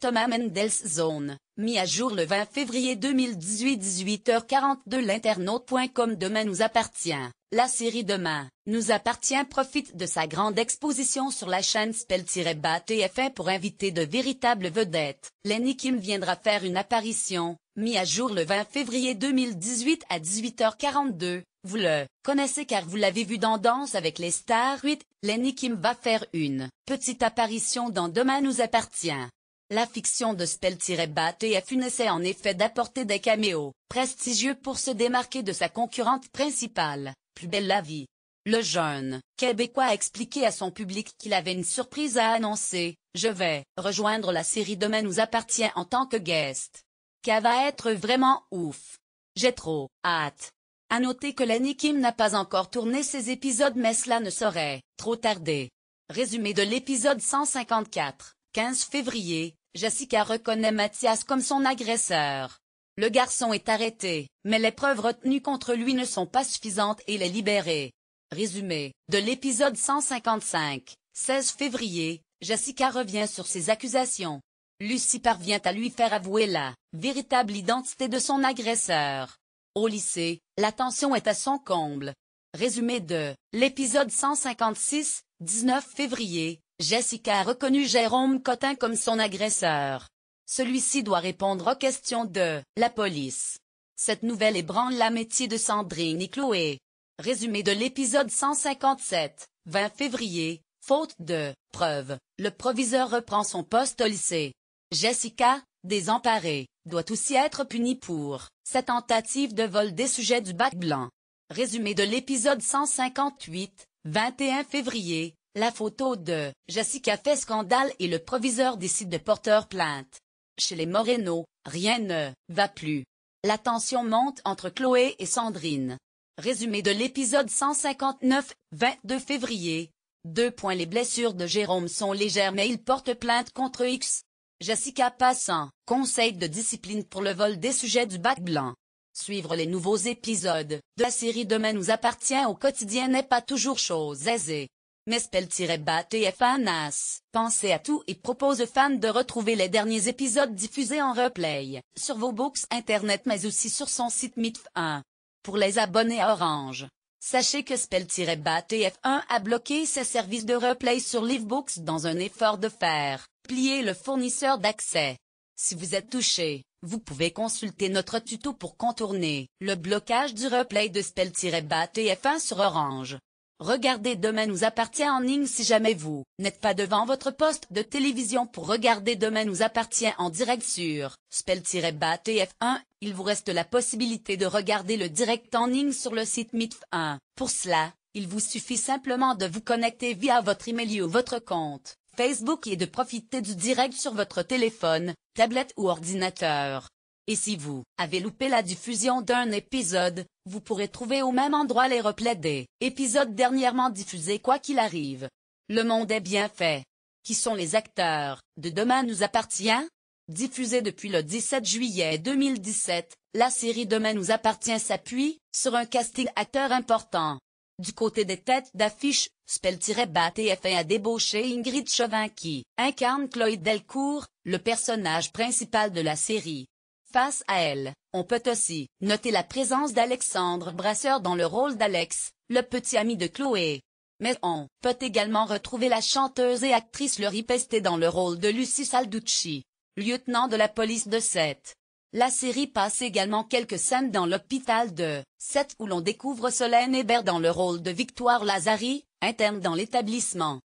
Thomas Mendels Zone, mis à jour le 20 février 2018 18h42 l'internaute.com Demain nous appartient. La série Demain nous appartient profite de sa grande exposition sur la chaîne Spell-BA-TF1 pour inviter de véritables vedettes. Lenny Kim viendra faire une apparition, mis à jour le 20 février 2018 à 18h42. Vous le connaissez car vous l'avez vu dans Danse avec les stars 8, Lenny Kim va faire une petite apparition dans Demain nous appartient. La fiction de Spell-BA-TF1 essaie en effet d'apporter des caméos prestigieux pour se démarquer de sa concurrente principale, Plus belle la vie. Le jeune Québécois a expliqué à son public qu'il avait une surprise à annoncer. Je vais rejoindre la série Demain nous appartient en tant que guest. Qu'elle va être vraiment ouf. J'ai trop hâte. À noter que Lenny Kim n'a pas encore tourné ses épisodes mais cela ne saurait trop tarder. Résumé de l'épisode 154, 15 février, Jessica reconnaît Mathias comme son agresseur. Le garçon est arrêté, mais les preuves retenues contre lui ne sont pas suffisantes et il est libéré. Résumé de l'épisode 155, 16 février, Jessica revient sur ses accusations. Lucie parvient à lui faire avouer la véritable identité de son agresseur. Au lycée, la tension est à son comble. Résumé de l'épisode 156, 19 février, Jessica a reconnu Jérôme Cotin comme son agresseur. Celui-ci doit répondre aux questions de la police. Cette nouvelle ébranle l'amitié de Sandrine et Chloé. Résumé de l'épisode 157, 20 février, faute de preuves, le proviseur reprend son poste au lycée. Jessica, désemparée, doit aussi être punie pour sa tentative de vol des sujets du bac blanc. Résumé de l'épisode 158, 21 février, la photo de Jessica fait scandale et le proviseur décide de porter plainte. Chez les Moreno, rien ne va plus. La tension monte entre Chloé et Sandrine. Résumé de l'épisode 159, 22 février. Les blessures de Jérôme sont légères mais il porte plainte contre X. Jessica passe un conseil de discipline pour le vol des sujets du bac blanc. Suivre les nouveaux épisodes de la série Demain nous appartient au quotidien n'est pas toujours chose aisée. Mais Spell-BA-TF1 a pensé à tout et propose aux fans de retrouver les derniers épisodes diffusés en replay, sur vos box internet mais aussi sur son site MITF1. Pour les abonnés à Orange, sachez que Spell-BA-TF1 a bloqué ses services de replay sur Livebooks dans un effort de faire plier le fournisseur d'accès. Si vous êtes touché, vous pouvez consulter notre tuto pour contourner le blocage du replay de Spell-BA-TF1 sur Orange. Regardez Demain nous appartient en ligne si jamais vous n'êtes pas devant votre poste de télévision pour regarder Demain nous appartient en direct sur Spell-BA-TF1, il vous reste la possibilité de regarder le direct en ligne sur le site MITF1. Pour cela, il vous suffit simplement de vous connecter via votre email ou votre compte Facebook et de profiter du direct sur votre téléphone, tablette ou ordinateur. Et si vous avez loupé la diffusion d'un épisode, vous pourrez trouver au même endroit les replays des épisodes dernièrement diffusés quoi qu'il arrive. Le monde est bien fait. Qui sont les acteurs de Demain nous appartient? Diffusée depuis le 17 juillet 2017, la série Demain nous appartient s'appuie sur un casting acteur important. Du côté des têtes d'affiche, Spell-BA-TF1 a débauché Ingrid Chauvin qui incarne Chloé Delcourt, le personnage principal de la série. Face à elle, on peut aussi noter la présence d'Alexandre Brasseur dans le rôle d'Alex, le petit ami de Chloé. Mais on peut également retrouver la chanteuse et actrice Laurie Pestet dans le rôle de Lucie Salducci, lieutenant de la police de Sète. La série passe également quelques scènes dans l'hôpital de Sète où l'on découvre Solène Hébert dans le rôle de Victoire Lazari, interne dans l'établissement.